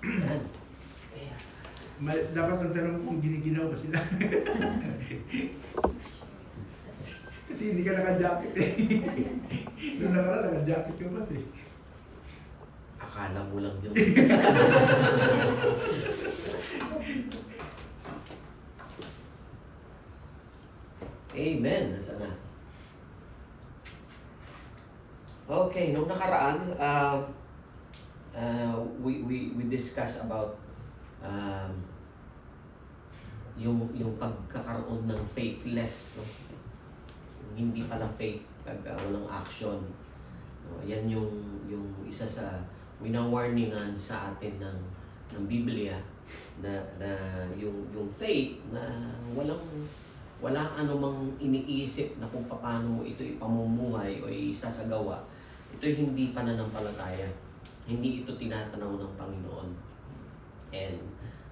Yan. Dapat ang tanong kung giniginaw ba sila. Kasi hindi ka naka-jacket eh. Noong nakaraan, naka-jacket ka mas eh. Akala mo lang yun. Amen. Nasaan na? Okay, nung nakaraan, we discussed about yung pagkakaroon ng faithless, no? Yung hindi pala faith pag walang action. No? Yan yung isa sa winawarningan sa atin ng Biblia na yung faith na walang anumang iniisip na kung paano mo ito ipamumuhay o isasagawa. Ito'y hindi pananampalataya. Hindi ito tinatanaw ng Panginoon. And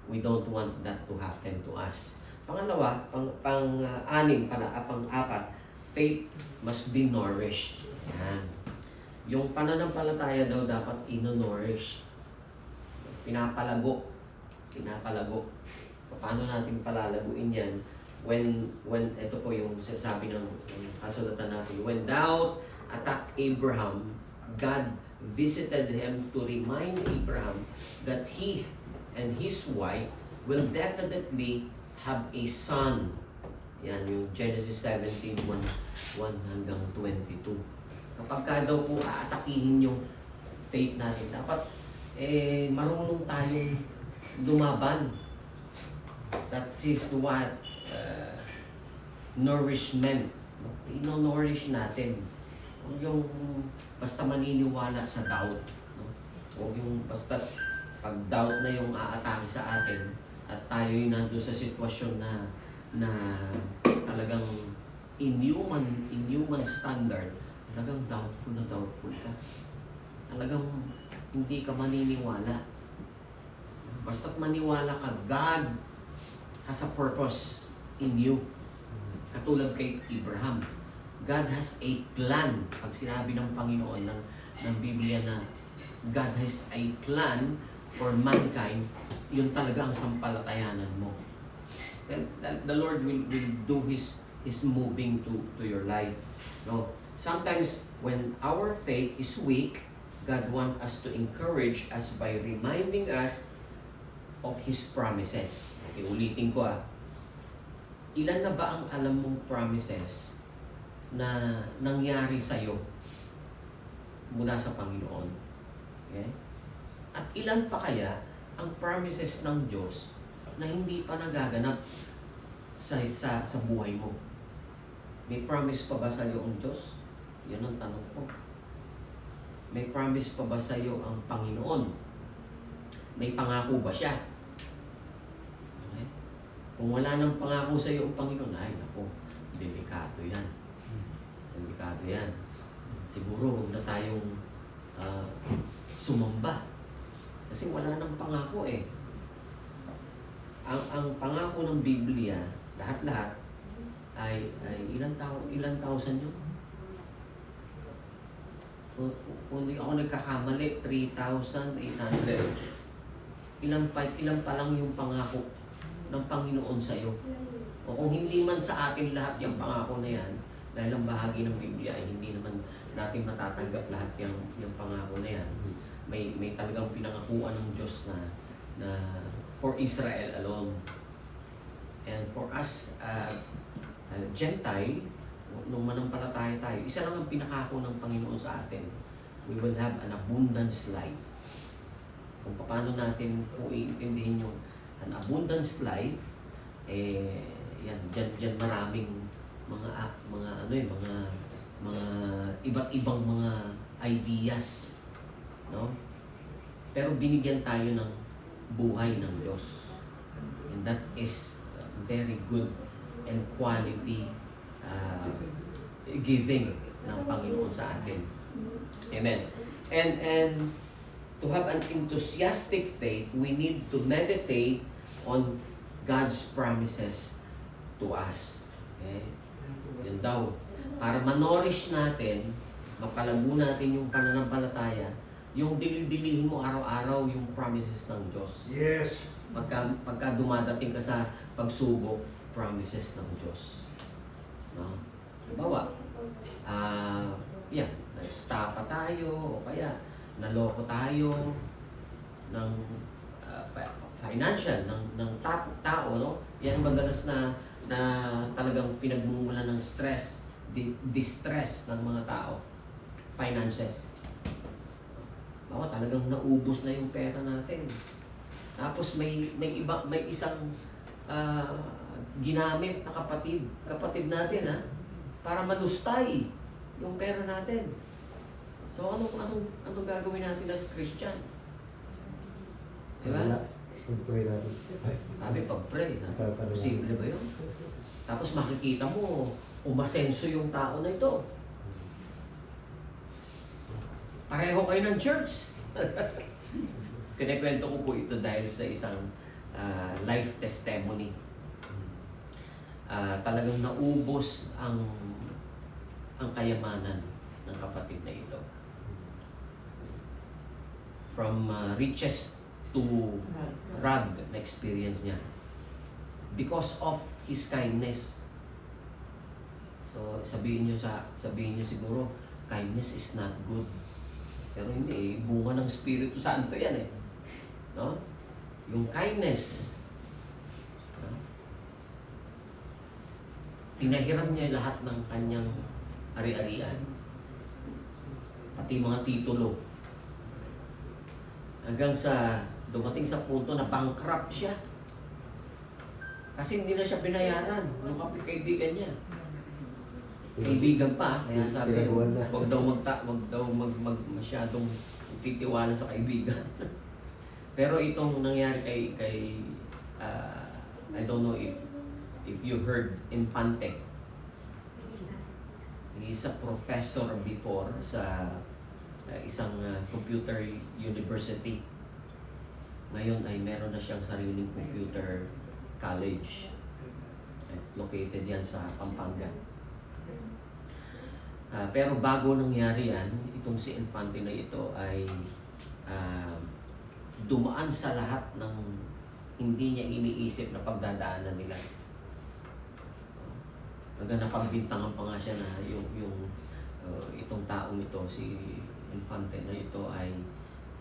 we don't want that to happen to us. Pangalawa, pang-apat, faith must be nourished. Yan. Yung pananampalataya daw dapat ino-nourish. Pinapalago. Paano natin palalaguin yan? When ito po yung sabi ng kasulatan natin, when doubt attacked Abraham, God visited him to remind Abraham that he and his wife will definitely have a son. Yan, yung Genesis 17:1 hanggang 22. Kapag ka daw po aatakihin yung faith natin, dapat marunong tayong lumaban. That is what nourishment. Ino-nourish natin. Huwag yung basta maniniwala sa doubt. No? Huwag yung basta pag doubt na yung aatake sa atin at tayo'y nandun sa sitwasyon na talagang inhuman standard, talagang doubtful ka. Talagang hindi ka maniniwala. Basta't maniwala ka, God has a purpose in you. Katulad kay Abraham. God has a plan. Pag sinabi ng Panginoon ng Biblia na God has a plan for mankind, yun talaga ang sampalatayanan mo. Then the Lord will do His moving to your life. No? Sometimes when our faith is weak, God wants us to encourage us by reminding us of His promises. Okay, ulitin ko Ilan na ba ang alam mong promises na nangyari sa'yo mula sa Panginoon? Okay? At ilan pa kaya ang promises ng Diyos na hindi pa nagaganap sa buhay mo? May promise pa ba sa'yo ang Diyos? Yan ang tanong ko. May promise pa ba sa'yo ang Panginoon? May pangako ba siya? Okay? Kung wala nang pangako sa'yo ang Panginoon, ay naku, delikado yan. Delikado yan. Siguro huwag na tayong sumamba. Kasi wala nang pangako eh. Ang pangako ng Biblia, lahat-lahat, ay ilang tao sa inyo? Kung hindi ako nagkakamali, 3,800. Ilan pa lang yung pangako ng Panginoon sa iyo. O kung hindi man sa atin lahat yung pangako na yan, dahil ang bahagi ng Biblia ay hindi naman natin matatanggap lahat yung pangako na yan. May talagang pinangakuan ng Diyos na for Israel alone. And for us, Gentile, nung manampalataya tayo, isa lang ang pinakako ng Panginoon sa atin. We will have an abundance life. Kung paano natin po iintindihin yung an abundance life, yan, dyan maraming mga iba't ibang mga ideas, no? Pero binigyan tayo ng buhay ng Diyos. And that is very good and quality giving ng Panginoon sa atin. Amen. And to have an enthusiastic faith, we need to meditate on God's promises to us. Okay? Yun daw. Para manorish natin mapalago natin yung pananampalataya, yung dilil-dilihin mo araw-araw yung promises ng Diyos. Yes. Pagka dumadating ka sa pagsubok, promises ng Diyos. No? Halimbawa, yan, nag-stop pa tayo, o kaya naloko tayo ng financial, ng tao, no? Yan madalas na talagang pinagmumulan ng stress, distress ng mga tao, finances. Bawa talagang naubos na yung pera natin. Tapos may isang ginamit na kapatid natin para malustay yung pera natin. So anong gagawin natin as Christian? Diba? Pag-pray natin. Sabi pag-pray, posible ba yun? Tapos makikita mo, umasenso yung tao na ito. Pareho kayo ng church. Kinikwento ko po ito dahil sa isang life testimony. Talagang naubos ang kayamanan ng kapatid na ito. From riches to rag na experience niya. Because of his kindness. So sabihin niyo siguro, kindness is not good. Pero hindi, bunga ng Espiritu Santo yan eh. No? Yung kindness. No? Pinahiram niya lahat ng kanyang ari-arian. Pati mga titulo. Hanggang sa dumating sa punto na bankrupt siya. Kasi hindi na siya binayaran ng kaibigan niya. Kaibigan pa, kaya sabi wag daw masyadong titiwala sa kaibigan. Pero itong nangyari kay I don't know if you heard Infante. He is a professor before sa isang computer university. Ngayon ay meron na siyang sariling computer college. Located yan sa Pampanga. Pero bago nangyari yan, itong si Infante na ito ay dumaan sa lahat ng hindi niya iniisip na pagdadaanan nila. Hanggang napagbintangan pa nga siya na itong taong ito, si Infante na ito ay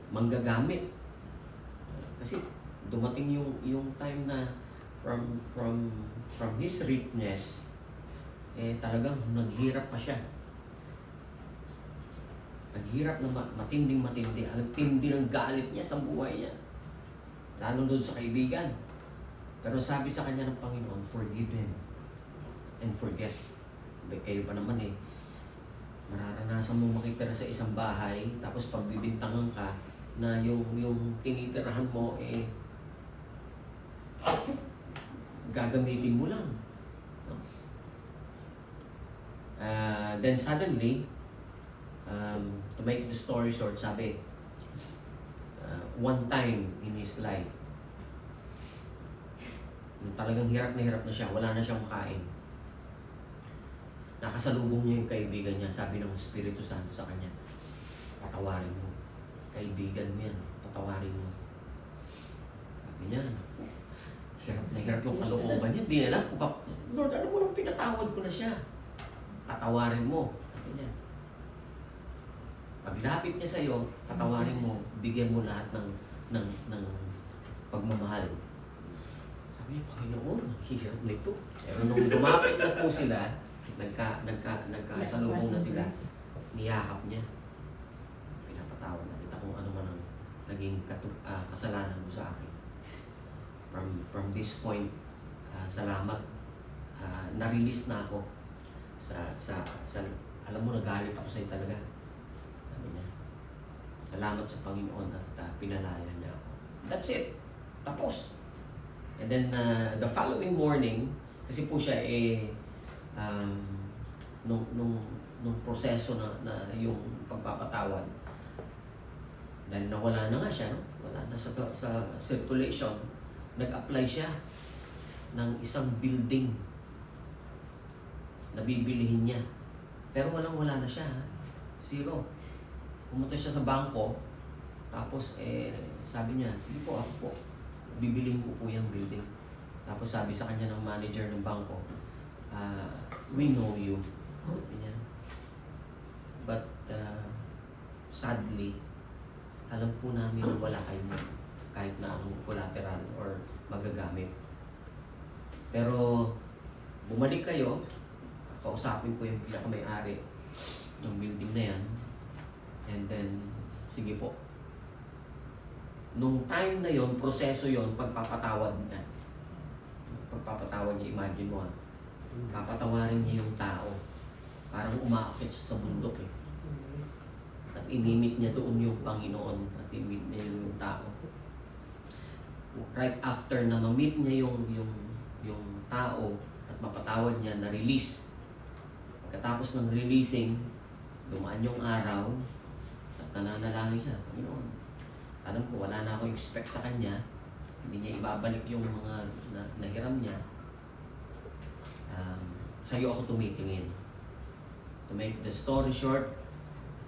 manggagamit. Kasi dumating yung time na from his richness, talagang naghirap pa siya. Naghirap na matinding-matindi. Ang tindi ng galit niya sa buhay niya. Lalo doon sa kaibigan. Pero sabi sa kanya ng Panginoon, forgive him and forget. Kayo pa naman mararanasan mo makitira sa isang bahay, tapos pagbibintangan ka na yung tinitirahan mo gagamitin mo lang. No? Then suddenly, to make the story short, sabi, one time in his life, talagang hirap na siya, wala na siyang makain. Nakasalubong niya yung kaibigan niya, sabi ng Espiritu Santo sa kanya, patawarin mo. Kaibigan mo yan, patawarin mo. Sabi niya, hirap na hirap yung kalooban niya. Di alam ko pa, Lord, alam mo lang, pinatawad ko na siya. Patawarin mo. Sabi niya. Paglapit niya sa'yo, patawarin mo, bigyan mo lahat ng pagmamahal. Sabi niya, Panginoon, hirap nito. Pero nung lumapit na po sila, nagkasalubong na sila, niyakap niya. Pinapatawad na kita kung ano man ang naging kasalanan mo sa akin. From this point, salamat. Na-release na ako sa alam mo, nagalit ako sa'yo talaga. Sabi niya, salamat sa Panginoon at pinalaya niya ako. That's it. Tapos. And then, the following morning, kasi po siya nung proseso na yung pagpapatawad, dahil nawala na nga siya, no? Wala na sa circulation, nag-apply siya ng isang building na bibilihin niya. Pero wala na siya. Zero. Pumunta siya sa bangko, tapos sabi niya, sige po, ako po, bibilihin ko po yung building. Tapos sabi sa kanya ng manager ng bangko, we know you. Sabi niya. But sadly, alam po namin na wala kayo kahit na ang collateral or magagamit. Pero bumalik kayo, kausapin ko yung pinakamay-ari ng building na yan, and then sige po. Nung time na yon, proseso yon, pagpapatawad niya. Pagpapatawad niya, imagine mo papatawarin niya yung tao. Parang umaakit siya sa bundok eh. At inimit niya doon yung Panginoon at inimit niya yung tao. Right after na ma-meet niya yung tao at mapatawad niya, na-release. Pagkatapos ng releasing, dumaan yung araw at nananalangin siya, Panginoon, alam ko wala na akong expect sa kanya, hindi niya ibabalik yung mga nahiram niya. Sa'yo ako tumitingin. To make the story short,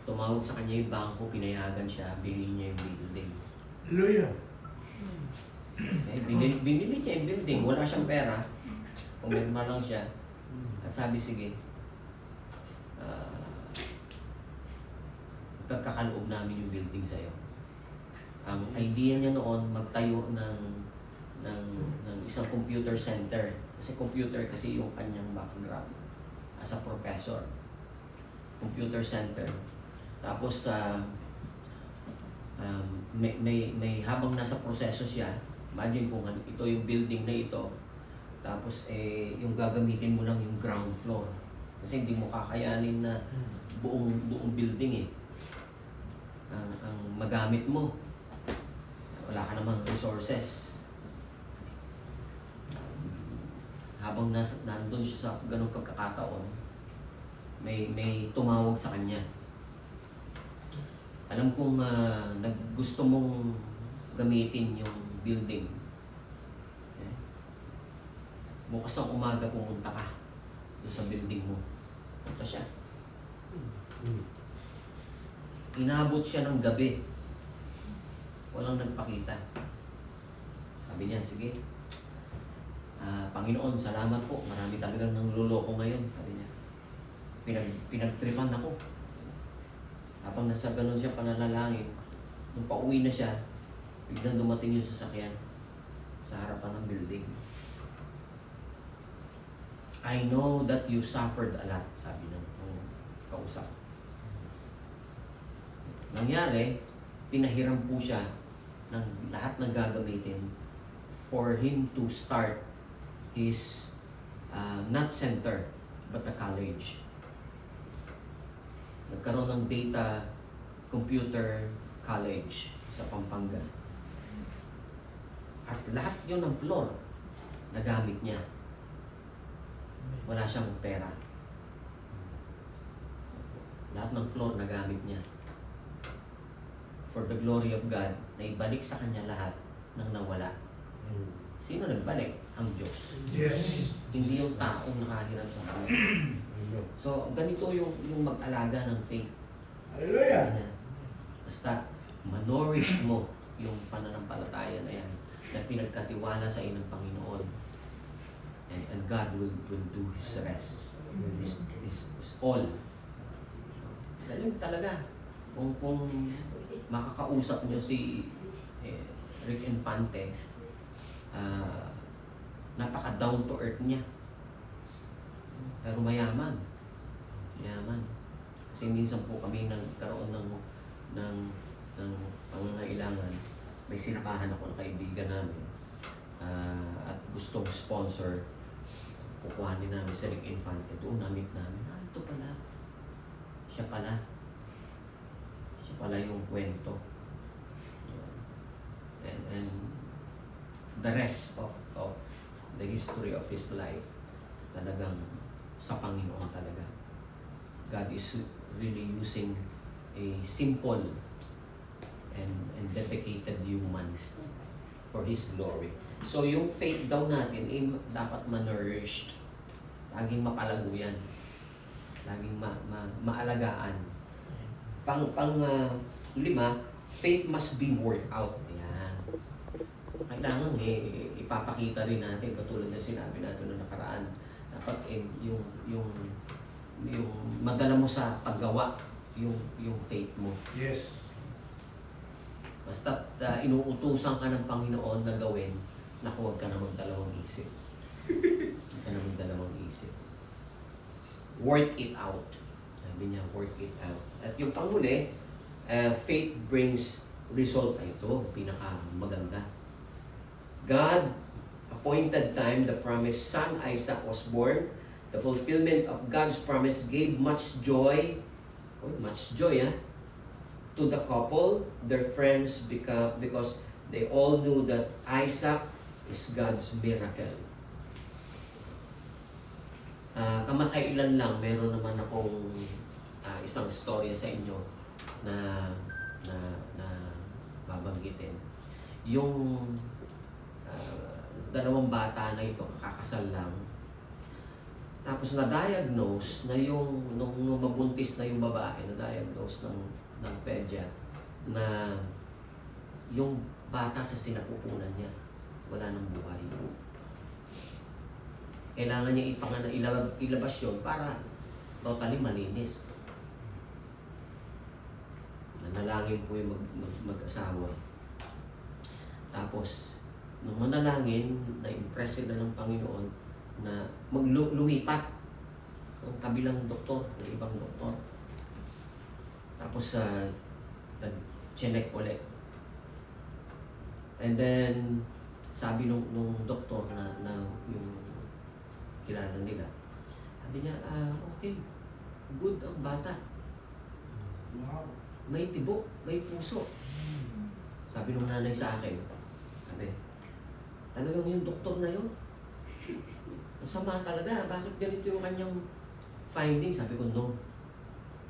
tumawag sa kanya yung bangko, pinayagan siya, bilhin niya yung building. Hallelujah. Binili niya yung building, wala siyang pera, pumirma lang siya, at sabi, sige, pagkakaloob namin yung building sa'yo. Ang idea niya noon, magtayo ng isang computer center. Kasi computer kasi yung kanyang background as a professor. Computer center. Tapos may habang nasa proseso siya, imagine kung ito yung building na ito, tapos yung gagamitin mo lang yung ground floor. Kasi hindi mo kakayanin na buong building eh. Ang magamit mo, wala ka namang resources. Habang nandun siya sa ganung pagkakataon, may tumawag sa kanya. Alam kong gusto mong gamitin yung building. Bukas ng umaga pumunta ka doon sa building mo. Punta siya. Inabot siya ng gabi. Walang nagpakita. Sabi niya, sige. Panginoon, salamat po. Marami talagang nangluloko ngayon. Sabi niya. Pinagtripan ako. Habang nasa ganun siya pananalangin, nung pauwi na siya, biglang dumating yung sasakyan sa harapan ng building. I know that you suffered a lot, sabi ng kausap. Nangyari, pinahiram po siya ng lahat ng gagamitin for him to start his not center, but a college. Nagkaroon ng data computer college sa Pampanga. At lahat yun ng floor na gamit niya. Wala siyang pera. Lahat ng floor na gamit niya. For the glory of God, naibalik sa kanya lahat ng nawala. Sino nagbalik? Ang Diyos. Yes. Hindi yung taong nakahiram sa kanya. So, ganito yung mag-alaga ng faith. Hallelujah. Basta manorish mo yung pananampalataya na yan na pinagkatiwala sa inyo ng Panginoon. And God will do His rest. Is all. Galing talaga. Kung makakausap nyo si Rick Infante, napaka down to earth niya. Pero mayaman. Kasi minsan po kami nagkaroon ng pangangailangan. May sinapahan ako ng kaibigan namin at gustong sponsor. Kukuhanin namin si Rick Infante. Doon namit namin. Ito pala. Siya pala yung kwento. And the rest of the history of his life, talagang sa Panginoon talaga. God is really using a simple and dedicated human for His glory. So yung faith daw natin dapat ma-nourished. Laging mapalago yan. Laging maalagaan. Lima, faith must be worked out. Ayan. Kailangan ipapakita rin natin, katulad na sinabi natin noong nakaraan, dapat yung madala mo sa paggawa yung faith mo. Yes. Basta inuutusan ka ng Panginoon na gawin, naku, huwag ka na magdalawang isip. Huwag ka na magdalawang isip. Work it out. Sabi niya, work it out. At yung panghuli, faith brings result. Ay, ito, pinaka-maganda. God appointed time, the promised son Isaac was born. The fulfillment of God's promise gave much joy, to the couple, their friends, because they all knew that Isaac is God's miracle. Kamakailan lang, meron naman akong isang storya sa inyo na babanggitin. Yung dalawang bata na ito, kakasal lang. Tapos na-diagnose na nung mabuntis na yung babae, na-diagnose ng pedya na yung bata sa sinapupunan niya, wala nang buhay. Kailangan niya ilabas yun para totally malinis. Nanalangin po yung mag-asawa. Tapos, nung manalangin, na-impress sila ng Panginoon na lumipat ng kabilang doktor, ng ibang doktor. Tapos, nag-check ulit. And then, sabi nung doktor na yung kilala nila, sabi niya, okay, good ang bata. Wow. May tibok, may puso. Sabi nung nanay sa akin, sabi, talagang yung doktor na yun, masama talaga, bakit ganito yung kanyang finding? Sabi ko, no,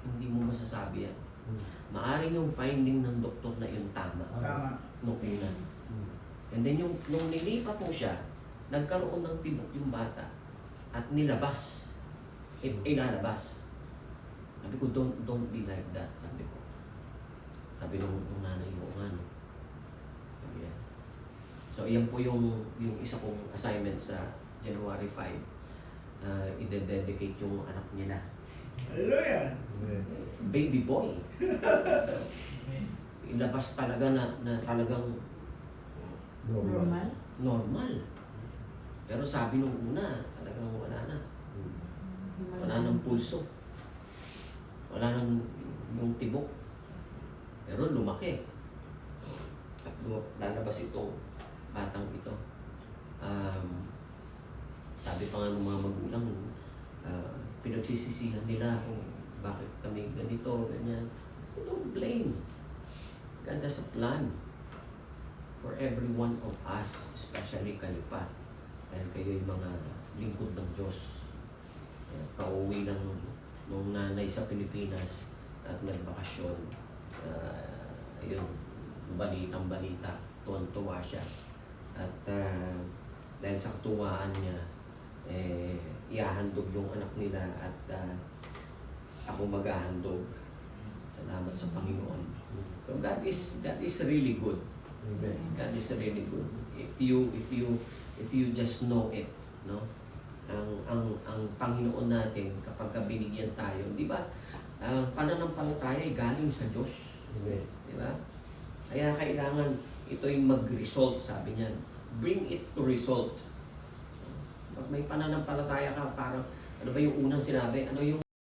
hindi mo masasabi yan. Maaring yung finding ng doktor na yun tama. Tama. Nung una. And then nung nilipat po siya, nagkaroon ng tibok yung bata at nilabas. Ilalabas. Sabi ko, don't be like that. Sabi ko. Sabi nung nanay mo nga, no? Sabi yan. So, yan po yung isa kong assignment sa January 5. I-dedicate yung anak nila. Hallelujah. Baby boy. Ilabas talaga na talagang normal. Pero sabi nung una, talagang wala na. Wala nang pulso. Wala nang yung tibok. Pero lumaki. At lalabas itong batang ito. Sabi pa nga ng mga magulang, pinagsisisihan nila kung bakit kami ganito, ganyan. Don't blame. God has a plan for every one of us, especially kayo pa. Dahil kayo yung mga lingkod ng Diyos. Pauwi nung nanay sa Pilipinas at nagbakasyon. Ayun, balitang-balita, tuwan-tuwa siya. At dahil sa katuwaan niya, ihahandog yung anak nila at ako maghahandog. Salamat sa Panginoon. So God is really good. God is really good. If you just know it, no? Ang Panginoon natin kapag binigyan tayo, di ba? Ang pananampalataya ay galing sa Diyos. Di ba? Kaya kailangan ito yung mag-result, sabi niyan. Bring it to result. Pag may pananampalataya ka, parang, ano ba yung unang sinabi? Ano yung